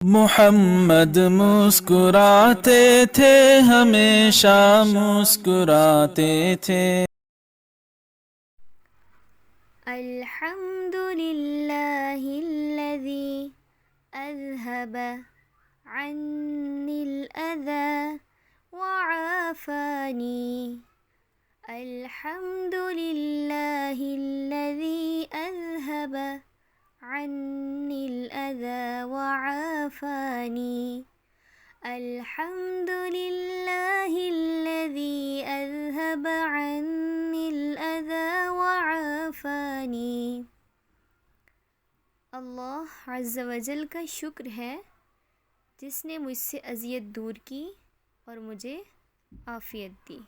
मोहम्मद मुस्कुराते थे, हमेशा मुस्कुराते थे। अल्हम्दुलिल्लाहिल्लज़ी अज़हब अन्निल अज़ा वआफ़ानी। अल्हम्दुलिल्लाहिल्लज़ी अज़हब अन्निल अज़ा वआफ़ानी। अल्हम्दुलिल्लाहिल्लज़ी अज़हब अन्निल अज़ा वआफ़ानी। अल्लाह अज़्ज़ा वजल का शुक्र है जिसने मुझसे अज़ियत दूर की और मुझे आफ़ियत दी।